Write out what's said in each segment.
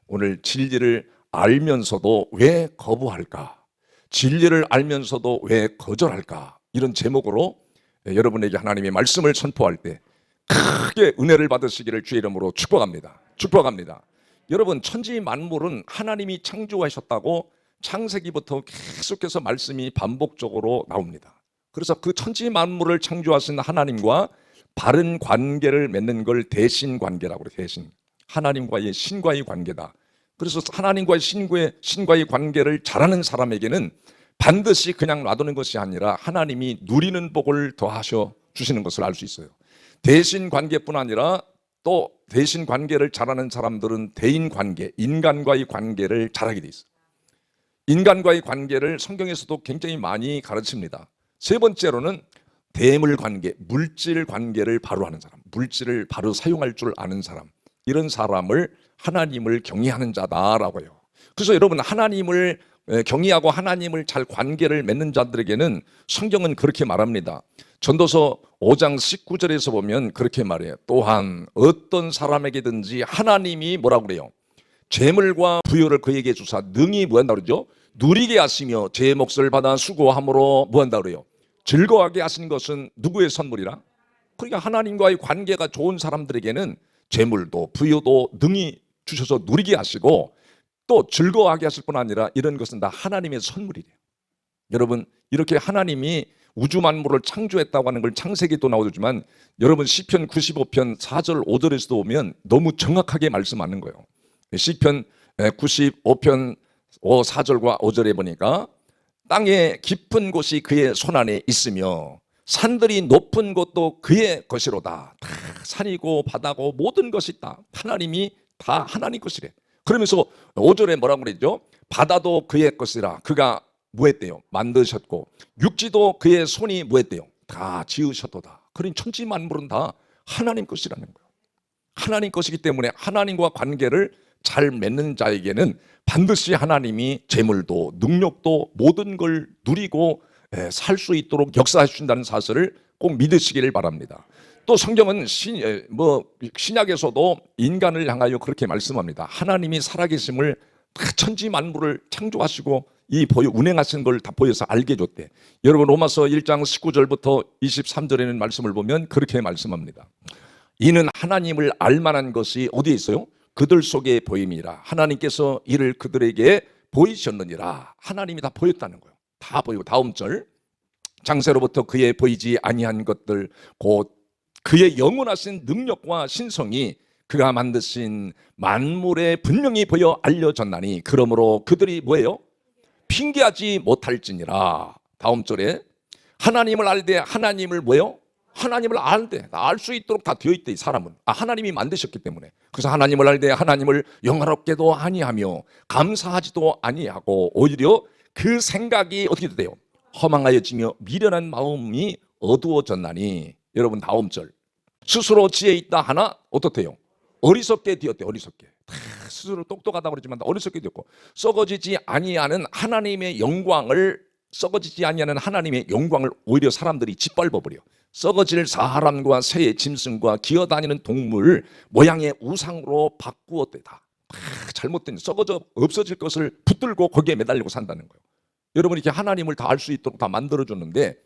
오늘 진리를 알면서도 왜 거부할까? 진리를 알면서도 왜 거절할까? 이런 제목으로 여러분에게 하나님의 말씀을 선포할 때 크게 은혜를 받으시기를 주의 이름으로 축복합니다. 축복합니다. 여러분, 천지 만물은 하나님이 창조하셨다고 창세기부터 계속해서 말씀이 반복적으로 나옵니다. 그래서 그 천지 만물을 창조하신 하나님과 바른 관계를 맺는 걸 대신관계라고 그래요. 대신. 하나님과의 신과의 관계다. 그래서 하나님과의 신과의 관계를 잘하는 사람에게는 반드시 그냥 놔두는 것이 아니라 하나님이 누리는 복을 더하셔 주시는 것을 알 수 있어요. 대신 관계뿐 아니라 또 대신 관계를 잘하는 사람들은 대인 관계, 인간과의 관계를 잘하게 돼 있어요. 인간과의 관계를 성경에서도 굉장히 많이 가르칩니다. 세 번째로는 대물 관계, 물질 관계를 바로 하는 사람, 물질을 바로 사용할 줄 아는 사람, 이런 사람을 하나님을 경외하는 자다라고 해요. 그래서 여러분, 하나님을 경외하고 하나님을 잘 관계를 맺는 자들에게는 성경은 그렇게 말합니다. 전도서 5장 19절에서 보면 그렇게 말해요. 또한 어떤 사람에게든지 하나님이 뭐라고 그래요? 재물과 부여를 그에게 주사 능히 뭐한다 그러죠? 누리게 하시며 제 몫을 받아 수고함으로 뭐한다 그래요? 즐거워하게 하신 것은 누구의 선물이라? 그러니까 하나님과의 관계가 좋은 사람들에게는 재물도 부여도 능히 주셔서 누리게 하시고 또 즐거워하게 하실 뿐 아니라 이런 것은 다 하나님의 선물이래요. 여러분, 이렇게 하나님이 우주 만물을 창조했다고 하는 걸 창세기도 나오지만 여러분 시편 95편 4절 5절에서도 보면 너무 정확하게 말씀하는 거예요. 시편 95편 4절과 5절에 보니까 땅의 깊은 곳이 그의 손안에 있으며 산들이 높은 곳도 그의 것이로다. 다 산이고 바다고 모든 것이 다 하나님이 다 하나님 것이래. 그러면서 5절에 뭐라고 그랬죠? 바다도 그의 것이라. 그가 뭐했대요? 만드셨고 육지도 그의 손이 뭐했대요? 다 지으셨도다. 그러니 천지 만물은 다 하나님 것이라는 거예요. 하나님 것이기 때문에 하나님과 관계를 잘 맺는 자에게는 반드시 하나님이 재물도 능력도 모든 걸 누리고 살 수 있도록 역사해 주신다는 사실을 꼭 믿으시기를 바랍니다. 또 성경은 신약에서도 인간을 향하여 그렇게 말씀합니다. 하나님이 살아계심을 천지 만물을 창조하시고 운행하신 걸 다 보여서 알게 줬대. 여러분 로마서 1장 19절부터 23절에는 말씀을 보면 그렇게 말씀합니다. 이는 하나님을 알만한 것이 어디에 있어요? 그들 속에 보임이라. 하나님께서 이를 그들에게 보이셨느니라. 하나님이 다 보였다는 거예요. 다 보이고. 다음 절, 장세로부터 그의 보이지 아니한 것들 곧 그의 영원하신 능력과 신성이 그가 만드신 만물에 분명히 보여 알려졌나니 그러므로 그들이 뭐예요? 핑계하지 못할지니라. 다음 절에 하나님을 알되 하나님을 뭐예요? 하나님을 알되 알 수 있도록 다 되어 있대. 사람은 하나님이 만드셨기 때문에. 그래서 하나님을 알되 하나님을 영화롭게도 아니하며 감사하지도 아니하고 오히려 그 생각이 어떻게 돼요? 허망하여지며 미련한 마음이 어두워졌나니. 여러분 다음 절, 스스로 지혜 있다 하나 어떻대요? 어리석게 되었대. 어리석게. 스스로 똑똑하다고 그러지만 어리석게 되었고 썩어지지 아니하는 하나님의 영광을 오히려 사람들이 짓밟아 버려. 썩어질 사람과 새의 짐승과 기어다니는 동물 모양의 우상으로 바꾸었대. 다 잘못된 썩어져 없어질 것을 붙들고 거기에 매달리고 산다는 거예요. 여러분, 이렇게 하나님을 다 알 수 있도록 다 만들어줬는데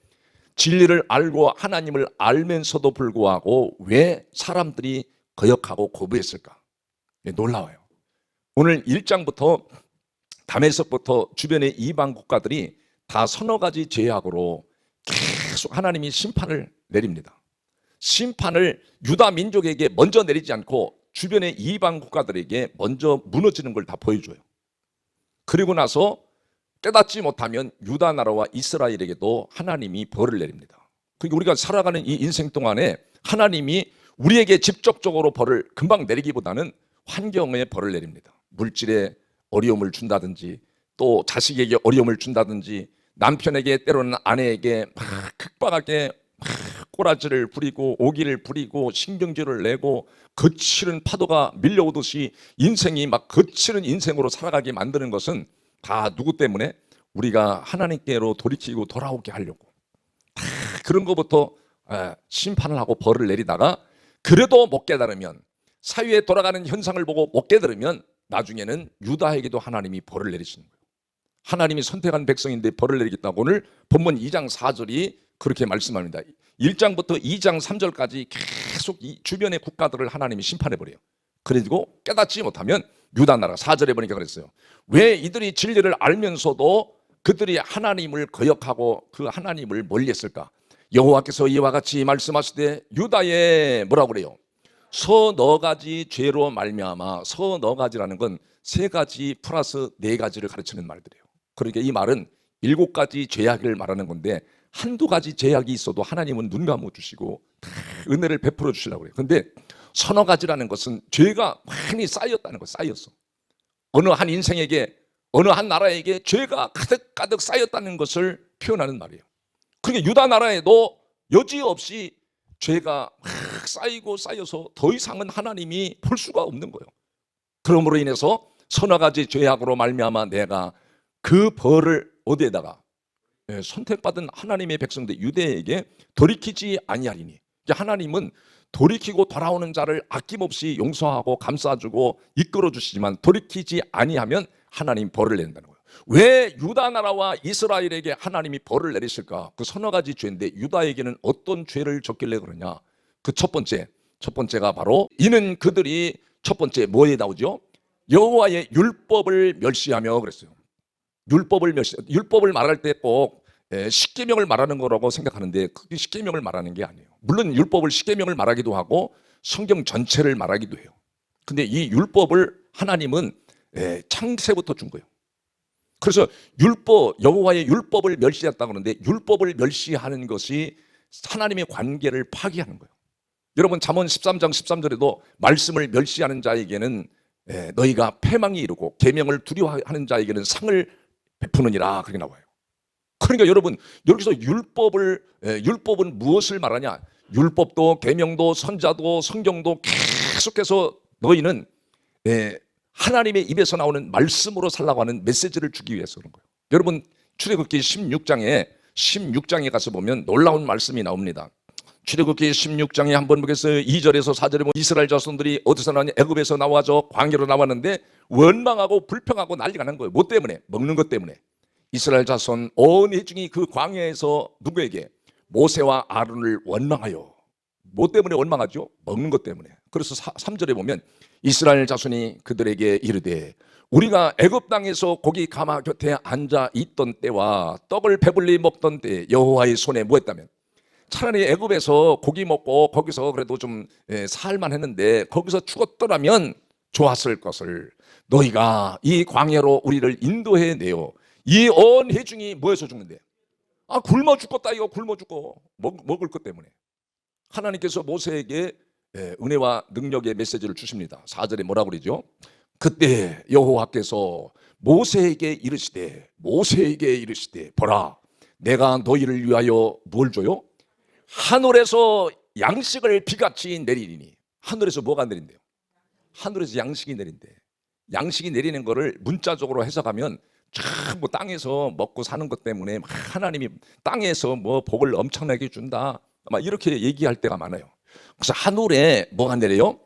진리를 알고 하나님을 알면서도 불구하고 왜 사람들이 거역하고 거부했을까? 놀라워요. 오늘 1장부터 다메섹부터 주변의 이방 국가들이 다 서너 가지 죄악으로 계속 하나님이 심판을 내립니다. 심판을 유다 민족에게 먼저 내리지 않고 주변의 이방 국가들에게 먼저 무너지는 걸 다 보여줘요. 그리고 나서 깨닫지 못하면 유다 나라와 이스라엘에게도 하나님이 벌을 내립니다. 그러니까 우리가 살아가는 이 인생 동안에 하나님이 우리에게 직접적으로 벌을 금방 내리기보다는 환경에 벌을 내립니다. 물질에 어려움을 준다든지 또 자식에게 어려움을 준다든지 남편에게 때로는 아내에게 막 극박하게 꼬라지를 부리고 오기를 부리고 신경질을 내고 거칠은 파도가 밀려오듯이 인생이 막 거칠은 인생으로 살아가게 만드는 것은 다 누구 때문에? 우리가 하나님께로 돌이키고 돌아오게 하려고. 다 그런 것부터 심판을 하고 벌을 내리다가 그래도 못 깨달으면, 사회에 돌아가는 현상을 보고 못 깨달으면 나중에는 유다에게도 하나님이 벌을 내리시는 거예요. 하나님이 선택한 백성인데 벌을 내리겠다고 오늘 본문 2장 4절이 그렇게 말씀합니다. 1장부터 2장 3절까지 계속 이 주변의 국가들을 하나님이 심판해버려요. 그리고 깨닫지 못하면 유다 나라 4절에 보니까 그랬어요. 왜 이들이 진리를 알면서도 그들이 하나님을 거역하고 그 하나님을 멀리했을까? 여호와께서 이와 같이 말씀하시되 유다에 뭐라고 그래요? 서너 가지 죄로 말미암아, 서너 가지라는 건 세 가지 플러스 네 가지를 가르치는 말들이에요. 그러니까 이 말은 7가지 죄악을 말하는 건데 한두 가지 죄악이 있어도 하나님은 눈 감아 주시고 은혜를 베풀어 주시려고 그래요. 근데 서너 가지라는 것은 죄가 많이 쌓였다는 거예요. 쌓였어. 어느 한 인생에게, 어느 한 나라에게 죄가 가득가득 쌓였다는 것을 표현하는 말이에요. 그러니까 유다 나라에도 여지없이 죄가 막 쌓이고 쌓여서 더 이상은 하나님이 볼 수가 없는 거예요. 그러므로 인해서 서너 가지 죄악으로 말미암아 내가 그 벌을 어디에다가 선택받은 하나님의 백성들 유대에게 돌이키지 아니하리니. 하나님은 돌이키고 돌아오는 자를 아낌없이 용서하고 감싸주고 이끌어주시지만 돌이키지 아니하면 하나님 벌을 내린다는 거예요. 왜 유다 나라와 이스라엘에게 하나님이 벌을 내리실까? 그 서너 가지 죄인데 유다에게는 어떤 죄를 졌길래 그러냐? 그 첫 번째가 바로 이는 그들이 첫 번째 뭐에 나오죠? 여호와의 율법을 멸시하며 그랬어요. 율법을 말할 때 꼭 십계명을 말하는 거라고 생각하는데 그게 십계명을 말하는 게 아니에요. 물론 율법을 십계명을 말하기도 하고 성경 전체를 말하기도 해요. 근데 이 율법을 하나님은 창세부터 준 거예요. 그래서 여호와의 율법을 멸시했다 그러는데 율법을 멸시하는 것이 하나님의 관계를 파기하는 거예요. 여러분 잠언 13장 13절에도 말씀을 멸시하는 자에게는 너희가 패망이 이르고 계명을 두려워하는 자에게는 상을 베푸느니라 그렇게 나와요. 그러니까 여러분 여기서 율법은 무엇을 말하냐? 율법도 계명도 선자도 성경도 계속해서 너희는 하나님의 입에서 나오는 말씀으로 살라고 하는 메시지를 주기 위해서 그런 거예요. 여러분 출애굽기 16장에 가서 보면 놀라운 말씀이 나옵니다. 출애굽기 16장에 한번 보겠어요. 2절에서 4절에 보면 이스라엘 자손들이 어디서 나왔냐? 애굽에서 나와서 광야로 나왔는데 원망하고 불평하고 난리가 난 거예요. 뭐 때문에? 먹는 것 때문에. 이스라엘 자손 온 회중이 그 광야에서 누구에게? 모세와 아론을 원망하여. 뭐 때문에 원망하죠? 먹는 것 때문에. 그래서 3절에 보면 이스라엘 자손이 그들에게 이르되 우리가 애굽 땅에서 고기 가마 곁에 앉아 있던 때와 떡을 배불리 먹던 때 여호와의 손에 뭐 했다면? 차라리 애굽에서 고기 먹고 거기서 그래도 좀 살만 했는데 거기서 죽었더라면 좋았을 것을 너희가 이 광야로 우리를 인도해 내어 이 온 회중이 뭐해서 죽는데? 굶어 죽겠다 이거 굶어 죽고 먹을 것 때문에. 하나님께서 모세에게 은혜와 능력의 메시지를 주십니다. 4절에 뭐라고 그러죠? 그때 여호와께서 모세에게 이르시되 보라 내가 너희를 위하여 뭘 줘요? 하늘에서 양식을 비같이 내리리니. 하늘에서 뭐가 내린대요? 하늘에서 양식이 내린대. 양식이 내리는 거를 문자적으로 해석하면 뭐 땅에서 먹고 사는 것 때문에 하나님이 땅에서 뭐 복을 엄청나게 준다 막 이렇게 얘기할 때가 많아요. 그래서 하늘에 뭐가 내려요?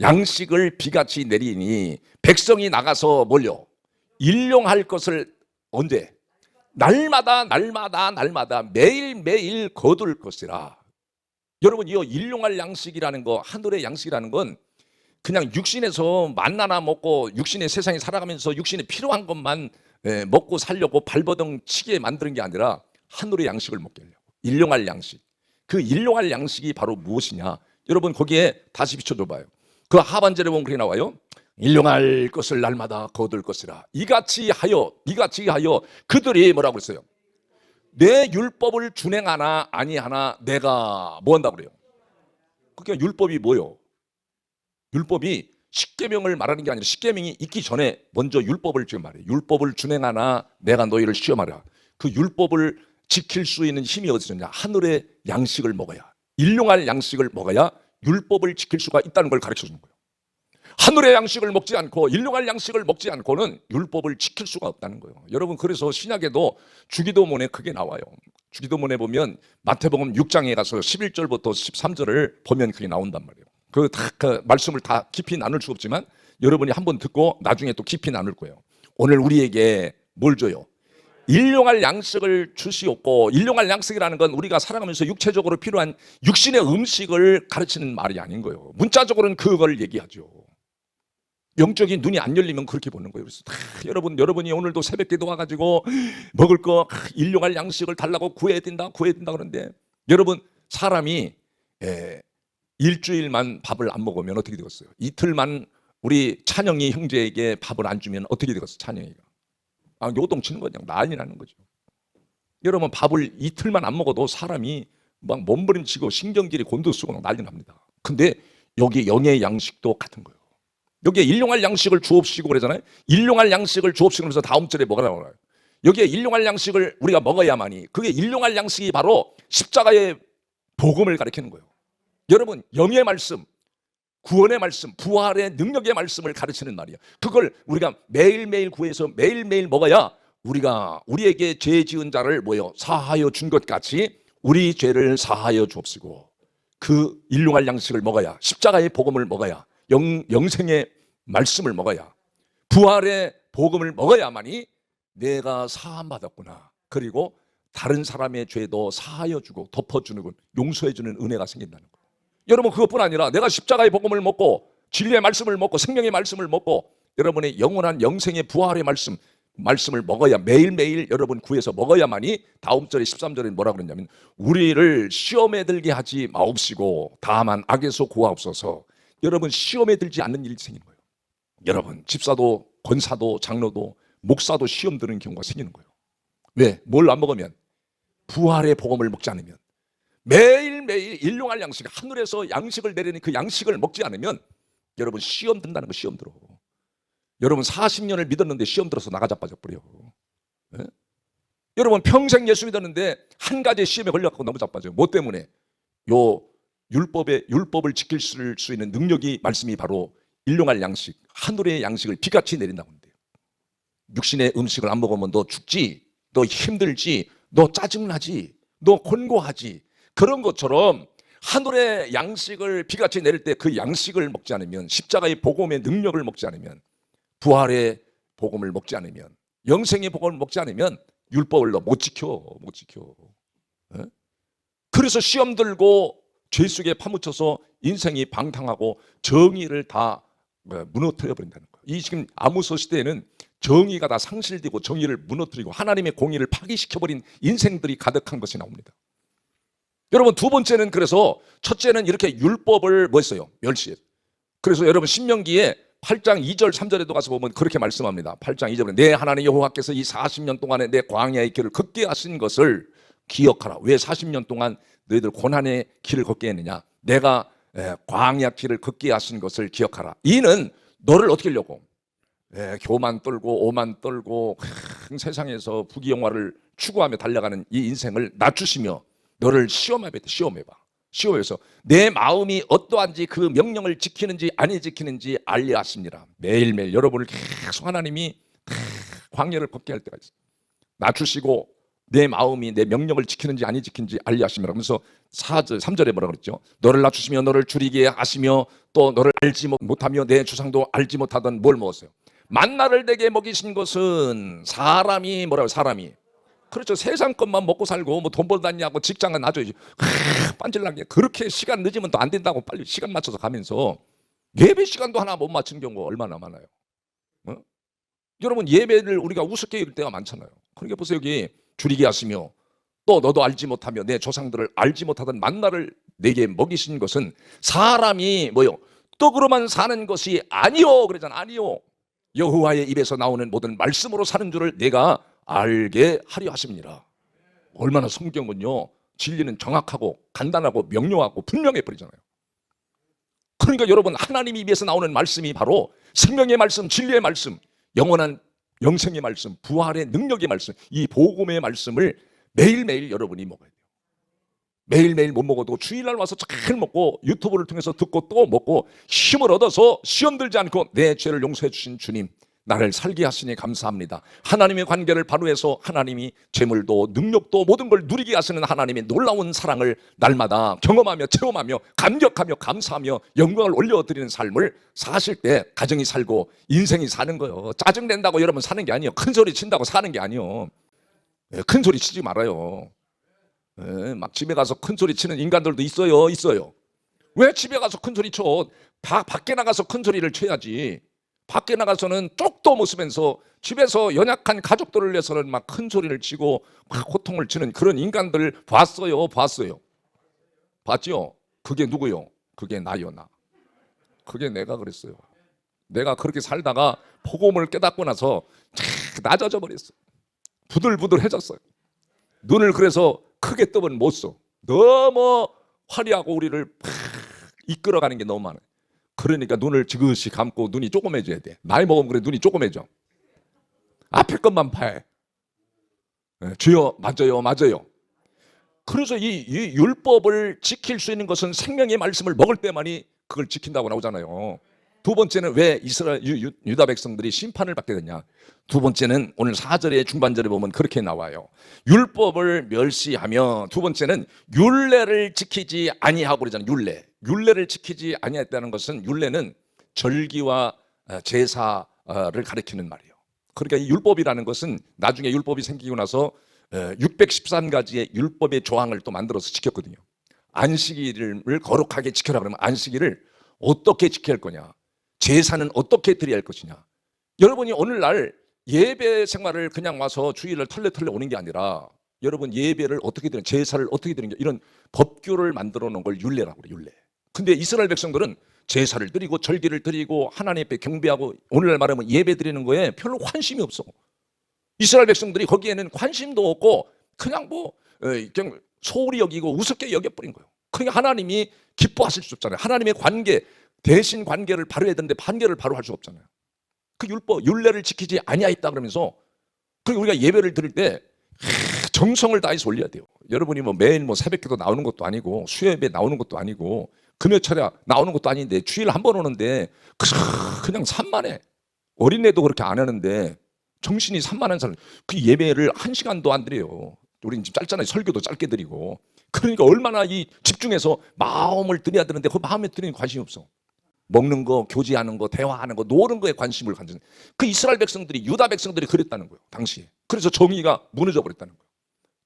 양식을 비같이 내리니 백성이 나가서 뭘요? 일용할 것을 언제? 날마다 매일매일 거둘 것이라. 여러분 이 일용할 양식이라는 거, 하늘의 양식이라는 건 그냥 육신에서 만나나 먹고 육신의 세상에 살아가면서 육신에 필요한 것만 먹고 살려고 발버둥 치게 만드는 게 아니라 하늘의 양식을 먹게 하려고. 일용할 양식. 그 일용할 양식이 바로 무엇이냐? 여러분 거기에 다시 비춰줘 봐요. 그 하반절에 보면 그렇게 나와요. 일용할 것을 날마다 거둘 것이라. 이같이 하여 그들이 뭐라고 했어요? 내 율법을 준행하나 아니하나 내가 뭐 한다고 그래요? 그러니까 율법이 뭐요? 율법이 십계명을 말하는 게 아니라 십계명이 있기 전에 먼저 율법을 지금 말해요. 율법을 준행하나 내가 너희를 시험하라. 그 율법을 지킬 수 있는 힘이 어디서 있냐? 하늘의 양식을 먹어야, 일용할 양식을 먹어야 율법을 지킬 수가 있다는 걸 가르쳐 주는 거예요. 하늘의 양식을 먹지 않고 일용할 양식을 먹지 않고는 율법을 지킬 수가 없다는 거예요. 여러분 그래서 신약에도 주기도문에 그게 나와요. 주기도문에 보면 마태복음 6장에 가서 11절부터 13절을 보면 그게 나온단 말이에요. 그 말씀을 다 깊이 나눌 수 없지만 여러분이 한번 듣고 나중에 또 깊이 나눌 거예요. 오늘 우리에게 뭘 줘요? 일용할 양식을 주시옵고, 일용할 양식이라는 건 우리가 살아가면서 육체적으로 필요한 육신의 음식을 가르치는 말이 아닌 거예요. 문자적으로는 그걸 얘기하죠. 영적인 눈이 안 열리면 그렇게 보는 거예요. 그래서 여러분이 오늘도 새벽기도 와가지고 먹을 거 일용할 양식을 달라고 구해야 된다 그러는데, 여러분 사람이 일주일만 밥을 안 먹으면 어떻게 되겠어요? 이틀만 우리 찬영이 형제에게 밥을 안 주면 어떻게 되겠어요? 찬영이가 요동치는 거죠. 난리 나는 거죠. 여러분 밥을 이틀만 안 먹어도 사람이 막 몸부림치고 신경질이 곤두쓰고 난리 납니다. 근데 여기 영의 양식도 같은 거예요. 여기에 일용할 양식을 주옵시고 그러잖아요. 일용할 양식을 주옵시고 그러면서 다음 절에 뭐가 나와요? 여기에 일용할 양식을 우리가 먹어야만이, 그게 일용할 양식이 바로 십자가의 복음을 가리키는 거예요. 여러분 영의 말씀, 구원의 말씀, 부활의 능력의 말씀을 가르치는 말이야. 그걸 우리가 매일매일 구해서 매일매일 먹어야 우리에게 죄 지은 자를 사하여 준 것 같이 우리 죄를 사하여 주옵시고, 그 일용할 양식을 먹어야, 십자가의 복음을 먹어야, 영생의 말씀을 먹어야, 부활의 복음을 먹어야만이 내가 사함 받았구나, 그리고 다른 사람의 죄도 사하여 주고 덮어주는, 용서해 주는 은혜가 생긴다는 거예요. 여러분 그것뿐 아니라 내가 십자가의 복음을 먹고 진리의 말씀을 먹고 생명의 말씀을 먹고 여러분의 영원한 영생의 부활의 말씀을 먹어야, 매일매일 여러분 구해서 먹어야만이 다음 절에 13절에 뭐라 그러냐면, 우리를 시험에 들게 하지 마옵시고 다만 악에서 구하옵소서. 여러분 시험에 들지 않는 일이 생기는 거예요. 여러분 집사도 권사도 장로도 목사도 시험 드는 경우가 생기는 거예요. 왜? 뭘 안 먹으면? 부활의 복음을 먹지 않으면, 매일매일 일용할 양식, 하늘에서 양식을 내리는 그 양식을 먹지 않으면 여러분 시험 든다는 거. 시험 들어. 여러분 40년을 믿었는데 시험 들어서 나가 자빠져버려. 네? 여러분 평생 예수 믿었는데 한 가지 시험에 걸려갖고 너무 자빠져요. 뭐 때문에? 율법을 지킬 수 있는 능력이, 말씀이 바로 일용할 양식, 하늘의 양식을 비같이 내린다고 하는데요. 육신의 음식을 안 먹으면 너 죽지, 너 힘들지, 너 짜증나지, 너 곤고하지. 그런 것처럼 하늘의 양식을 비같이 내릴 때 그 양식을 먹지 않으면, 십자가의 복음의 능력을 먹지 않으면, 부활의 복음을 먹지 않으면, 영생의 복음을 먹지 않으면 율법을 너 못 지켜. 네? 그래서 시험 들고 죄 속에 파묻혀서 인생이 방탕하고 정의를 다 무너뜨려 버린다는 거예요. 이 지금 아모스 시대에는 정의가 다 상실되고 정의를 무너뜨리고 하나님의 공의를 파기시켜버린 인생들이 가득한 것이 나옵니다. 여러분 두 번째는, 그래서 첫째는 이렇게 율법을 멸시해요. 그래서 여러분 신명기에 8장 2절 3절에도 가서 보면 그렇게 말씀합니다. 8장 2절에 내 하나님 여호와께서 이 40년 동안에 내 광야의 길을 걷게 하신 것을 기억하라. 왜 40년 동안 너희들 고난의 길을 걷게 했느냐? 내가 광야 길을 걷게 하신 것을 기억하라. 이는 너를 어떻게 하려고? 교만 떨고 오만 떨고 세상에서 부귀영화를 추구하며 달려가는 이 인생을 낮추시며 너를 시험해서 내 마음이 어떠한지 그 명령을 지키는지 아니 지키는지 알려 하십니다. 매일매일 여러분을 계속 하나님이 광야를 걷게 할 때가 있어요. 낮추시고 내 마음이 내 명령을 지키는지 아니 지키는지 알려 하십니다. 그러면서 3절에 뭐라 그랬죠? 너를 낮추시며 너를 줄이게 하시며 또 너를 알지 못하며 내 조상도 알지 못하던 뭘 먹었어요? 만나를 내게 먹이신 것은 사람이 그렇죠. 세상 것만 먹고 살고 뭐 돈 벌다냐고 직장은 놔줘야지. 빤질나게 그렇게 시간 늦으면 또 안 된다고 빨리 시간 맞춰서 가면서 예배 시간도 하나 못 맞춘 경우가 얼마나 많아요. 여러분 예배를 우리가 우습게 이럴 때가 많잖아요. 그러니까 보세요. 여기 줄이게 하시며 또 너도 알지 못하며 내 조상들을 알지 못하던 만나를 내게 먹이신 것은 사람이 떡으로만 사는 것이 아니요. 그러잖아. 아니요. 여호와의 입에서 나오는 모든 말씀으로 사는 줄을 내가 알게 하려 하십니다. 얼마나 성경은요 진리는 정확하고 간단하고 명료하고 분명해 버리잖아요. 그러니까 여러분 하나님 입에서 나오는 말씀이 바로 생명의 말씀, 진리의 말씀, 영원한 영생의 말씀, 부활의 능력의 말씀, 이 복음의 말씀을 매일매일 여러분이 먹어야 돼요. 매일매일 못 먹어도 주일날 와서 잘 먹고 유튜브를 통해서 듣고 또 먹고 힘을 얻어서 시험 들지 않고 내 죄를 용서해 주신 주님, 나를 살게 하시니 감사합니다. 하나님의 관계를 바로 해서 하나님이 재물도 능력도 모든 걸 누리게 하시는 하나님의 놀라운 사랑을 날마다 경험하며 체험하며 감격하며 감사하며 영광을 올려드리는 삶을 사실 때 가정이 살고 인생이 사는 거예요. 짜증낸다고 여러분 사는 게 아니에요. 큰소리 친다고 사는 게 아니에요. 큰소리 치지 말아요. 막 집에 가서 큰소리 치는 인간들도 있어요. 왜 집에 가서 큰소리 쳐? 밖에 나가서 큰소리를 쳐야지. 밖에 나가서는 쪽도 못 쓰면서 집에서 연약한 가족들을 위해서는 막 큰소리를 치고 막 고통을 치는 그런 인간들 봤어요. 봤죠? 그게 누구요? 그게 나요, 나. 그게 내가 그랬어요. 내가 그렇게 살다가 복음을 깨닫고 나서 낮아져 버렸어요. 부들부들해졌어요. 눈을 그래서 크게 뜨면 못 써. 너무 화려하고 우리를 팍 이끌어가는 게 너무 많아요. 그러니까 눈을 지그시 감고 눈이 조그매져야 돼. 나이 먹으면 그래 눈이 조그매져. 앞에 것만 봐야. 주여 맞아요. 그래서 이 율법을 지킬 수 있는 것은 생명의 말씀을 먹을 때만이 그걸 지킨다고 나오잖아요. 두 번째는 왜 이스라엘 유다 백성들이 심판을 받게 되냐. 두 번째는 오늘 4절의 중반절에 보면 그렇게 나와요. 율법을 멸시하며, 두 번째는 율례를 지키지 아니하고 그러잖아요. 율례를 지키지 아니했다는 것은, 율례는 절기와 제사를 가리키는 말이에요. 그러니까 이 율법이라는 것은 나중에 율법이 생기고 나서 613가지의 율법의 조항을 또 만들어서 지켰거든요. 안식일을 거룩하게 지켜라 그러면 안식일을 어떻게 지켜야 할 거냐, 제사는 어떻게 드려야 할 것이냐. 여러분이 오늘날 예배 생활을 그냥 와서 주일을 털레 오는 게 아니라 여러분 예배를 어떻게 드리는, 제사를 어떻게 드리는, 이런 법규를 만들어 놓은 걸 율례라고 그래요. 율례. 근데 이스라엘 백성들은 제사를 드리고 절기를 드리고 하나님 앞에 경배하고 오늘날 말하면 예배 드리는 거에 별로 관심이 없어. 이스라엘 백성들이 거기에는 관심도 없고 그냥 그냥 소홀히 여기고 우습게 여겨버린 거예요. 그러니까 하나님이 기뻐하실 수 없잖아요. 하나님의 관계, 대신 관계를 바로 해야 되는데 관계를 바로 할 수 없잖아요. 그 율례를 지키지 아니하였다 그러면서, 그리고 우리가 예배를 드릴 때 정성을 다해서 올려야 돼요. 여러분이 매일 새벽기도 나오는 것도 아니고 수요예배 나오는 것도 아니고 금요철야 나오는 것도 아닌데 주일 한 번 오는데 그냥 산만해. 어린애도 그렇게 안 하는데 정신이 산만한 사람, 그 예배를 1시간도 안 드려요. 우리는 지금 짧잖아요. 설교도 짧게 드리고. 그러니까 얼마나 이 집중해서 마음을 드려야 되는데 그 마음에 드리는 관심이 없어. 먹는 거, 교제하는 거, 대화하는 거, 노는 거에 관심을 가진, 그 이스라엘 백성들이, 유다 백성들이 그랬다는 거예요. 당시에. 그래서 정의가 무너져 버렸다는 거예요.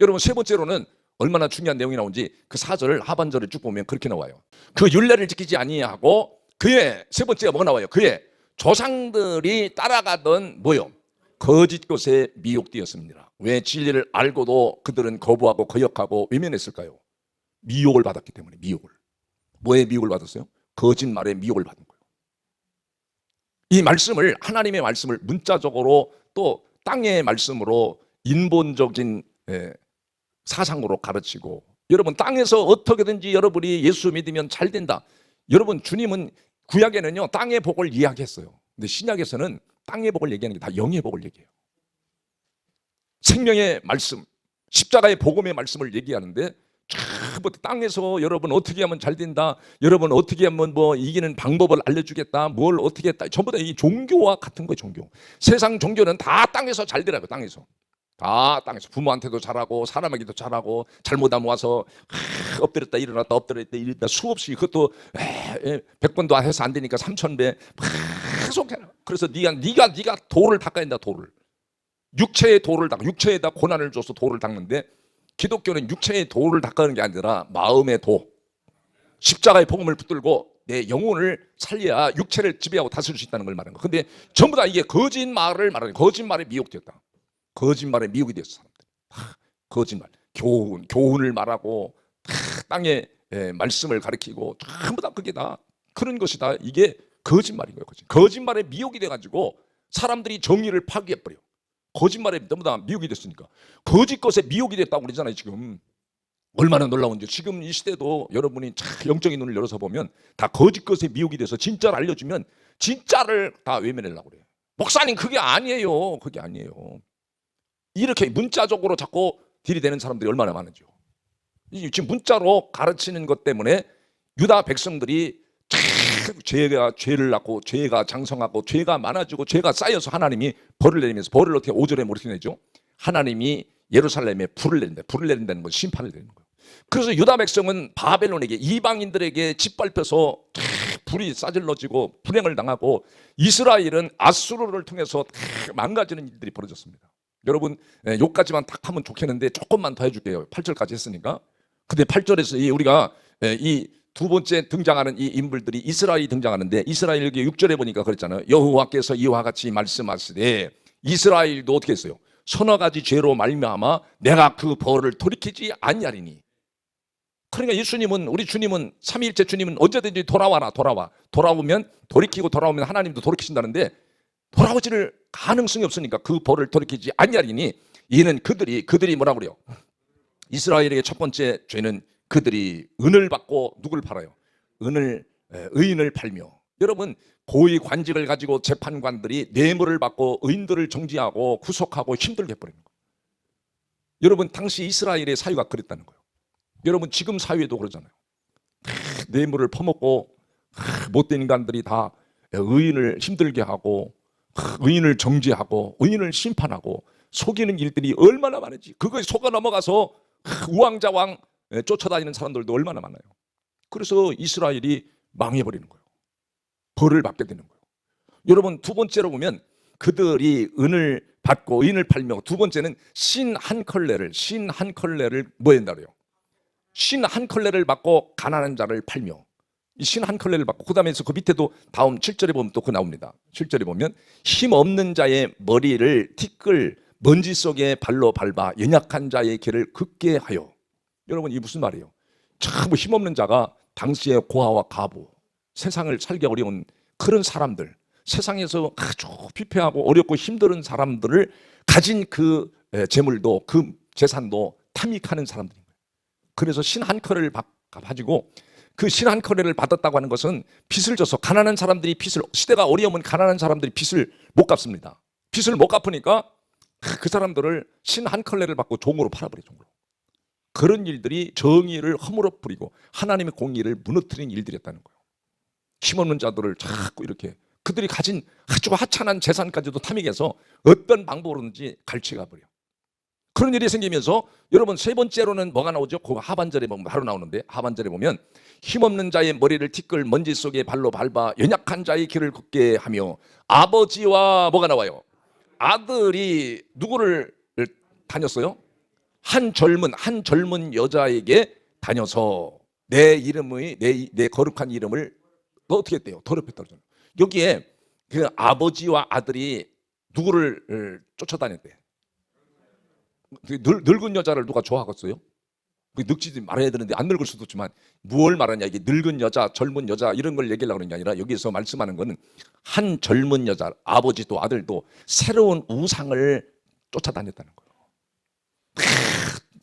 여러분, 세 번째로는 얼마나 중요한 내용이 나온지 그 4절 하반절을 쭉 보면 그렇게 나와요. 그 율례를 지키지 아니하고 그의, 세 번째가 뭐가 나와요? 그의 조상들이 따라가던 뭐요? 거짓 것에 미혹되었습니다. 왜 진리를 알고도 그들은 거부하고 거역하고 외면했을까요? 미혹을 받았기 때문에. 미혹을. 뭐에 미혹을 받았어요? 거짓말에 미혹을 받은 거예요. 이 말씀을, 하나님의 말씀을 문자적으로 또 땅의 말씀으로 인본적인 사상으로 가르치고, 여러분 땅에서 어떻게든지 여러분이 예수 믿으면 잘 된다. 여러분, 주님은 구약에는요 땅의 복을 이야기했어요. 근데 신약에서는 땅의 복을 얘기하는 게 다 영의 복을 얘기해요. 생명의 말씀, 십자가의 복음의 말씀을 얘기하는데 전부 땅에서 여러분 어떻게 하면 잘 된다, 여러분 어떻게 하면 이기는 방법을 알려주겠다, 뭘 어떻게 했다, 전부 다 이 종교와 같은 거예요. 종교. 세상 종교는 다 땅에서 잘 되라고. 땅에서. 다 땅에서. 부모한테도 잘하고 사람에게도 잘하고, 잘못하면 와서 엎드렸다 일어났다 엎드렸다 일어났다 수없이, 그것도 100번도 해서 안 되니까 3000배 계속 해라. 그래서 네가 돌을 닦아야 된다. 돌을. 육체의 돌을 닦아. 육체에다 고난을 줘서 돌을 닦는데, 기독교는 육체의 돌을 닦는 게 아니라 마음의 도, 십자가의 복음을 붙들고 내 영혼을 살려야 육체를 지배하고 다스릴 수 있다는 걸 말하는 거예요. 근데 전부 다 이게 거짓말을 말하는 거예요. 거짓말에 미혹되었다. 거짓말에 미혹이 됐어. 사람들. 거짓말, 교훈을 말하고 땅의 말씀을 가리키고 전부 다 그게 다 그런 것이다. 이게 거짓말인 거예요. 거짓말에 미혹이 돼가지고 사람들이 정의를 파괴해버려. 거짓말에 너무 다 미혹이 됐으니까. 거짓 것에 미혹이 됐다고 그러잖아요. 지금 얼마나 놀라운지. 지금 이 시대도 여러분이 영적인 눈을 열어서 보면 다 거짓 것에 미혹이 돼서 진짜를 알려주면 진짜를 다 외면하려고 그래요. 목사님 그게 아니에요. 그게 아니에요. 이렇게 문자적으로 자꾸 들이대는 사람들이 얼마나 많은지요. 지금 문자로 가르치는 것 때문에 유다 백성들이 죄가 죄를 낳고 죄가 장성하고 죄가 많아지고 죄가 쌓여서 하나님이 벌을 내리면서 벌을 어떻게 5절에 어떻게 내죠? 하나님이 예루살렘에 불을 내린다. 불을 내린다는 건 심판을 내리는 거예요. 그래서 유다 백성은 바벨론에게 이방인들에게 짓밟혀서 불이 싸질러지고 불행을 당하고 이스라엘은 아수르를 통해서 망가지는 일들이 벌어졌습니다. 여러분 욕까지만 딱 하면 좋겠는데 조금만 더 해줄게요. 8절까지 했으니까. 근데 8절에서 우리가 이 두 번째 등장하는 이 인물들이 이스라엘이 등장하는데 이스라엘 여기 6절에 보니까 그랬잖아요. 여호와께서 이와 같이 말씀하시되 이스라엘도 어떻게 했어요? 서너 가지 죄로 말미암아 내가 그 벌을 돌이키지 아니하리니. 그러니까 예수님은 우리 주님은 삼위일체 주님은 언제든지 돌아오면 돌이키고 돌아오면 하나님도 돌이키신다는데 돌아오지를 가능성이 없으니까 그 벌을 돌이키지 아니하리니 이는 그들이 뭐라고 그래요? 이스라엘에게 첫 번째 죄는 그들이 은을 받고 누굴 팔아요? 의인을 팔며. 여러분 고위 관직을 가지고 재판관들이 뇌물을 받고 의인들을 정지하고 구속하고 힘들게 해버리는 거예요. 여러분 당시 이스라엘의 사회가 그랬다는 거예요. 여러분 지금 사회도 그러잖아요. 뇌물을 퍼먹고 못된 인간들이 다 의인을 힘들게 하고 의인을 정지하고 의인을 심판하고 속이는 일들이 얼마나 많은지 그거에 속아 넘어가서 우왕좌왕 쫓아다니는 사람들도 얼마나 많아요. 그래서 이스라엘이 망해버리는 거예요. 벌을 받게 되는 거예요. 여러분 두 번째로 보면 그들이 은을 받고 의인을 팔며 두 번째는 신 한 컬레를 뭐 한다고요? 신 한 컬레를 받고 가난한 자를 팔며 이 신 한 컬레를 받고 그 다음에 그 밑에도 다음 7절에 보면 또 그 나옵니다. 7절에 보면 힘 없는 자의 머리를 티끌 먼지 속에 발로 밟아 연약한 자의 길을 긋게 하여. 여러분 이 무슨 말이에요? 참 힘없는 자가 당시의 고아와 가부 세상을 살기 어려운 그런 사람들 세상에서 아주 피폐하고 어렵고 힘든 사람들을 가진 그 재물도 그 재산도 탐닉하는 사람들인 거예요. 그래서 신 한 컬레를 가지고 그 신 한 컬레를 받았다고 하는 것은 빚을 져서 가난한 사람들이 시대가 어려우면 가난한 사람들이 빚을 못 갚습니다. 빚을 못 갚으니까 그 사람들을 신 한 컬레를 받고 종으로 팔아버려. 종으로. 그런 일들이 정의를 허물어 버리고 하나님의 공의를 무너뜨린 일들이었다는 거예요. 힘없는 자들을 자꾸 이렇게 그들이 가진 아주 하찮은 재산까지도 탐닉해서 어떤 방법으로든지 갈취가 버려. 그런 일이 생기면서 여러분 세 번째로는 뭐가 나오죠? 그 하반절에 보면 바로 나오는데 하반절에 보면 힘없는 자의 머리를 티끌 먼지 속에 발로 밟아 연약한 자의 길을 걷게 하며 아버지와 뭐가 나와요? 아들이 누구를 다녔어요? 한 젊은 여자에게 다녀서 내 이름의 내 거룩한 이름을 어떻게 했대요? 더럽혔다 그러잖아요. 여기에 그 아버지와 아들이 누구를 쫓아다녔대? 늙은 여자를 누가 좋아하겠어요? 늙지 말아야 되는데 안 늙을 수도 있지만 무엇을 말하냐 이게 늙은 여자 젊은 여자 이런 걸 얘기하려고 하는 게 아니라 여기서 말씀하는 거는 한 젊은 여자 아버지도 아들도 새로운 우상을 쫓아다녔다는 거예요.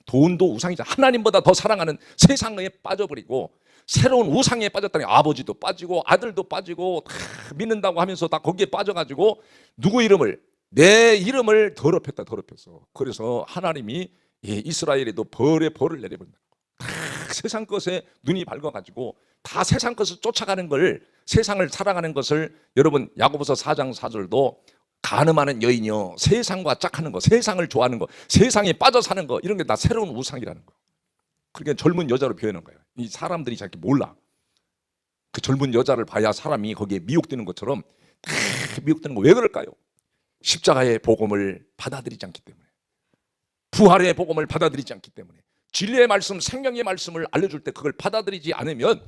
돈도 우상이죠. 하나님보다 더 사랑하는 세상에 빠져버리고 새로운 우상에 빠졌다니 아버지도 빠지고 아들도 빠지고 다 믿는다고 하면서 다 거기에 빠져가지고 누구 이름을 내 이름을 더럽혔다 더럽혔어. 그래서 하나님이 이스라엘에도 벌에 벌을 내려버린다. 다 세상 것에 눈이 밝아가지고 다 세상 것을 쫓아가는 걸 세상을 살아가는 것을 여러분 야고보서 4장 4절도 간음하는 여인이요 세상과 짝하는 거 세상을 좋아하는 거 세상에 빠져 사는 거 이런 게 다 새로운 우상이라는 거. 그러니까 젊은 여자로 표현한 거예요. 이 사람들이 잘 몰라. 그 젊은 여자를 봐야 사람이 거기에 미혹되는 것처럼 다 미혹되는 거 왜 그럴까요? 십자가의 복음을 받아들이지 않기 때문에 부활의 복음을 받아들이지 않기 때문에 진리의 말씀 생명의 말씀을 알려줄 때 그걸 받아들이지 않으면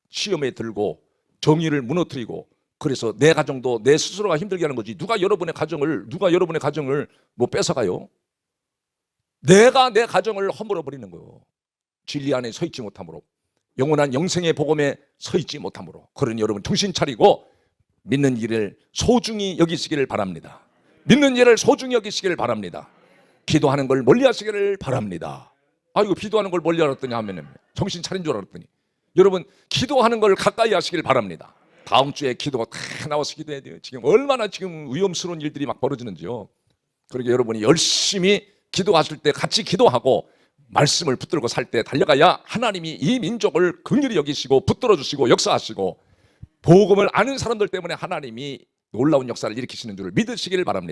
시험에 들고 정의를 무너뜨리고 그래서 내 가정도 내 스스로가 힘들게 하는 거지 누가 여러분의 가정을 뭐 뺏어가요? 내가 내 가정을 허물어 버리는 거예요. 진리 안에 서 있지 못함으로 영원한 영생의 복음에 서 있지 못함으로 그러니 여러분 정신 차리고 믿는 일을 소중히 여기시기를 바랍니다. 믿는 일을 소중히 여기시기를 바랍니다. 기도하는 걸 멀리 하시기를 바랍니다. 아이고 기도하는 걸 멀리 알았더니 하면은 정신 차린 줄 알았더니 여러분 기도하는 걸 가까이 하시길 바랍니다. 다음 주에 기도가 다 나와서 기도해야 돼요. 지금 얼마나 지금 위험스러운 일들이 막 벌어지는지요. 그러니까 여러분이 열심히 기도하실 때 같이 기도하고 말씀을 붙들고 살 때 달려가야 하나님이 이 민족을 긍휼히 여기시고 붙들어 주시고 역사하시고 복음을 아는 사람들 때문에 하나님이 놀라운 역사를 일으키시는 줄을 믿으시길 바랍니다.